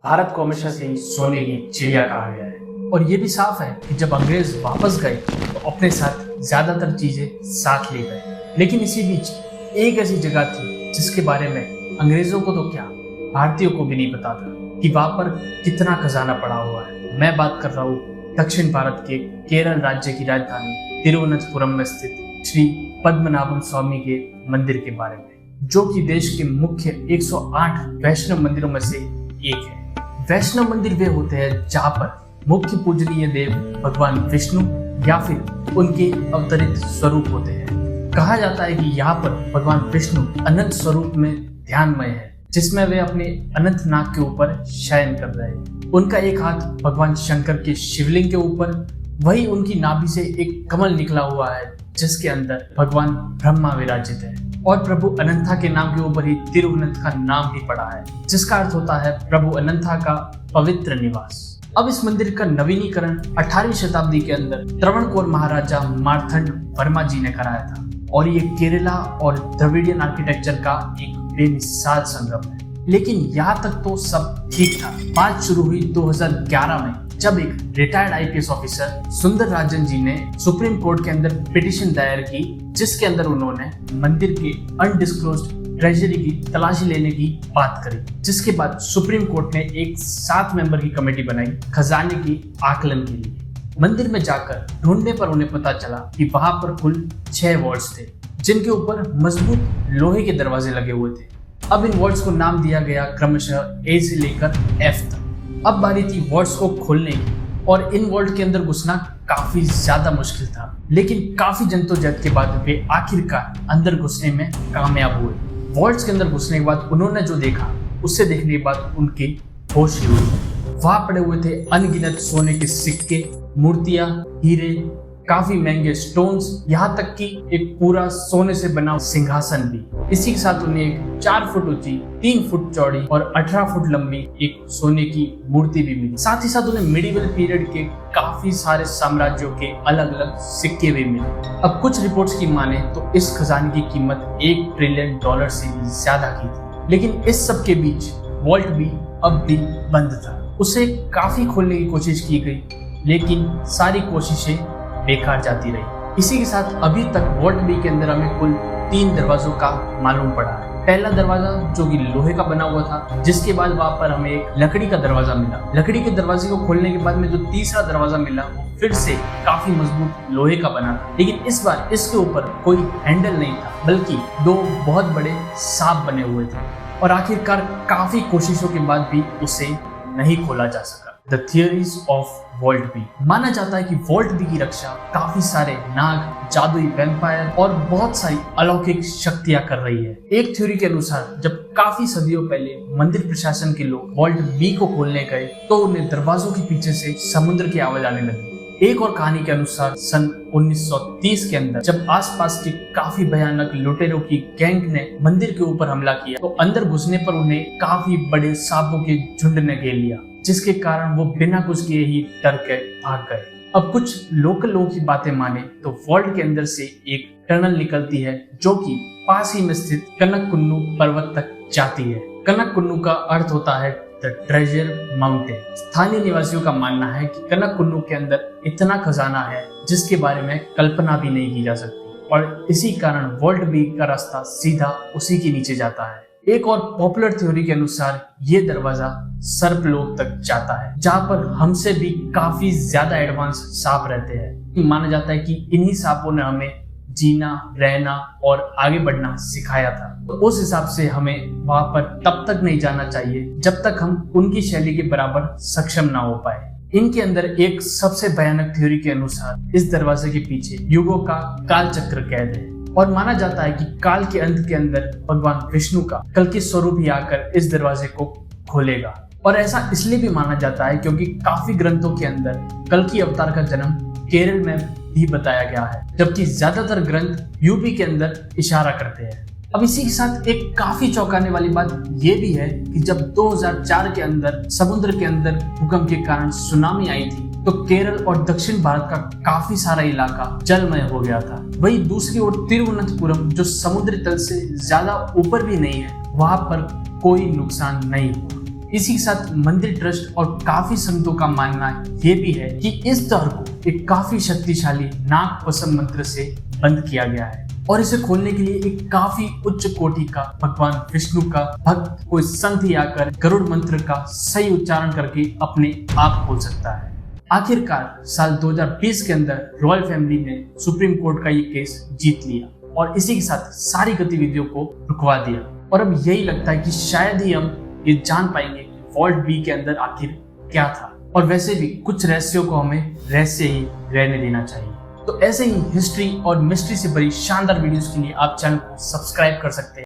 भारत को हमेशा से ही सोने की चिड़िया कहा गया है और ये भी साफ है कि जब अंग्रेज वापस गए तो अपने साथ ज्यादातर चीजें साथ ले गए। लेकिन इसी बीच एक ऐसी जगह थी जिसके बारे में अंग्रेजों को तो क्या, भारतीयों को भी नहीं पता था कि वहां पर कितना खजाना पड़ा हुआ है। मैं बात कर रहा हूँ दक्षिण भारत के केरल राज्य की राजधानी तिरुवनंतपुरम में स्थित श्री पद्मनाभन स्वामी के मंदिर के बारे में, जो कि देश के मुख्य 108 वैष्णव मंदिरों में से एक है। वैष्णव मंदिर वे होते हैं जहाँ पर मुख्य पूजनीय देव भगवान विष्णु या फिर उनके अवतरित स्वरूप होते हैं। कहा जाता है कि यहाँ पर भगवान विष्णु अनंत स्वरूप में ध्यानमय है, जिसमें वे अपने अनंत नाग के ऊपर शयन कर रहे हैं। उनका एक हाथ भगवान शंकर के शिवलिंग के ऊपर, वही उनकी नाभि से एक कमल निकला हुआ है जिसके अंदर भगवान ब्रह्मा विराजित है। और प्रभु अनंता के नाम के ऊपर ही तिरुवनंत का नाम भी पड़ा है, जिसका अर्थ होता है प्रभु अनंता का पवित्र निवास। अब इस मंदिर का नवीनीकरण 18वीं शताब्दी के अंदर त्रवणकोर महाराजा मार्तंड वर्मा जी ने कराया था और ये केरला और द्रविडियन आर्किटेक्चर का एक बेमिसाल संगम है। लेकिन यहाँ तक तो सब ठीक था। बात शुरू हुई 2011 में, जब एक रिटायर्ड आईपीएस ऑफिसर सुंदर राजन जी ने सुप्रीम कोर्ट के अंदर पिटीशन दायर की, जिसके अंदर उन्होंने मंदिर के अनडिस्क्लोज्ड ट्रेजरी की तलाशी लेने की बात करी। जिसके बाद सुप्रीम कोर्ट ने एक 7 मेंबर की कमेटी बनाई खजाने की आकलन के लिए। मंदिर में जाकर ढूंढने पर उन्हें पता चला कि वहां पर कुल 6 वॉल्स थे, जिनके ऊपर मजबूत लोहे के दरवाजे लगे हुए थे। अब इन वॉल्स को नाम दिया गया क्रमशः ए से लेकर एफ तक। अब बारी थी वॉल्स को खोलने की और इन वॉल्ट के अंदर घुसना काफी ज्यादा मुश्किल था, लेकिन काफी जद्दोजहद के बाद वे आखिरकार अंदर घुसने में कामयाब हुए। वॉल्ट्स के अंदर घुसने के बाद उन्होंने जो देखा, उससे देखने के बाद उनके होश ही उड़ गए। वहां पड़े हुए थे अनगिनत सोने के सिक्के, मूर्तियां, हीरे, काफी महंगे स्टोन्स, यहाँ तक कि एक पूरा सोने से बना सिंहासन भी। इसी के साथ उन्हें एक 4 फुट ऊंची, 3 फुट चौड़ी और 18 फुट लंबी एक सोने की मूर्ति भी मिली। साथ ही साथ उन्हें मिडिवल पीरियड के काफी सारे साम्राज्यों के अलग अलग सिक्के भी मिले। अब कुछ रिपोर्ट्स की माने तो इस खजाने की कीमत $1 ट्रिलियन से भी ज्यादा की थी। लेकिन इस सब के बीच वॉल्ट भी अब भी बंद था। उसे काफी खोलने की कोशिश की गई, लेकिन सारी कोशिशें बेकार जाती रही। इसी के साथ अभी तक वॉल्ट बी के अंदर हमें कुल 3 दरवाजों का मालूम पड़ा है। पहला दरवाजा जो कि लोहे का बना हुआ था, जिसके बाद वहां पर हमें एक लकड़ी का दरवाजा मिला। लकड़ी के दरवाजे को खोलने के बाद में जो तीसरा दरवाजा मिला वो फिर से काफी मजबूत लोहे का बना था, लेकिन इस बार इसके ऊपर कोई हैंडल नहीं था, बल्कि 2 बहुत बड़े सांप बने हुए थे। और आखिरकार काफी कोशिशों के बाद भी उसे नहीं खोला जा सका। The theories of vault B. माना जाता है कि वॉल्ट बी की रक्षा काफी सारे नाग, जादुई वैम्पायर और बहुत सारी अलौकिक शक्तियां कर रही है। एक थ्योरी के अनुसार जब काफी सदियों पहले मंदिर प्रशासन के लोग वॉल्ट बी को खोलने गए तो उन्हें दरवाजों के पीछे से समुद्र की आवाज आने लगी। एक और कहानी के अनुसार सन 1930 के अंदर जब आसपास के काफी भयानक लुटेरों की गैंग ने मंदिर के ऊपर हमला किया तो अंदर घुसने पर उन्हें काफी बड़े सांपों के झुंड ने घेर लिया, जिसके कारण वो बिना कुछ किए ही डर के भाग गए। अब कुछ लोकल लोगों की बातें माने तो वॉल्ट के अंदर से एक टनल निकलती है जो कि पास ही में स्थित कनककुन्नू पर्वत तक जाती है। कनककुन्नू का अर्थ होता है द ट्रेजर माउंटेन। स्थानीय निवासियों का मानना है कि कनककुन्नू के अंदर इतना खजाना है जिसके बारे में कल्पना भी नहीं की जा सकती, और इसी कारण वॉल्ट बी का रास्ता सीधा उसी के नीचे जाता है। एक और पॉपुलर थ्योरी के अनुसार ये दरवाजा सर्पलोक तक जाता है, जहाँ पर हमसे भी काफी ज्यादा एडवांस सांप रहते हैं। माना जाता है कि इन्हीं सांपों ने हमें जीना, रहना और आगे बढ़ना सिखाया था। तो उस हिसाब से हमें वहां पर तब तक नहीं जाना चाहिए जब तक हम उनकी शैली के बराबर सक्षम ना हो पाए। इनके अंदर एक सबसे भयानक थ्योरी के अनुसार इस दरवाजे के पीछे युगों का काल चक्र कैद है, और माना जाता है कि काल के अंत के अंदर भगवान विष्णु का कल की स्वरूप ही आकर इस दरवाजे को खोलेगा। और ऐसा इसलिए भी माना जाता है क्योंकि काफी ग्रंथों के अंदर कल की अवतार का जन्म केरल में भी बताया गया है, जबकि ज्यादातर ग्रंथ यूपी के अंदर इशारा करते हैं। अब इसी के साथ एक काफी चौंकाने वाली बात यह भी है कि जब 2004 के अंदर समुद्र के अंदर भूकंप के कारण सुनामी आई थी तो केरल और दक्षिण भारत का काफी सारा इलाका जलमय हो गया था। वही दूसरी ओर तिरुवनंतपुरम, जो समुद्री तल से ज्यादा ऊपर भी नहीं है, वहां पर कोई नुकसान नहीं हुआ। इसी के साथ मंदिर ट्रस्ट और काफी संतों का मानना ये भी है कि इस द्वार को एक काफी शक्तिशाली नाग पसम मंत्र से बंद किया गया है और इसे खोलने के लिए एक काफी उच्च कोटि का भगवान विष्णु का भक्त कोई संत ही आकर गरुड़ मंत्र का सही उच्चारण करके अपने आप खोल सकता है। आखिरकार साल 2020 के अंदर रॉयल फैमिली ने सुप्रीम कोर्ट का ये केस जीत लिया और इसी के साथ सारी गतिविधियों को रुकवा दिया और अब यही लगता है कि शायद ही हम ये जान पाएंगे कि वॉल्ट बी के अंदर आखिर क्या था। और वैसे भी कुछ रहस्यों को हमें रहस्य ही रहने देना चाहिए। तो ऐसे ही हिस्ट्री और मिस्ट्री से भरी शानदार वीडियोस के लिए आप चैनल को सब्सक्राइब कर सकते हैं।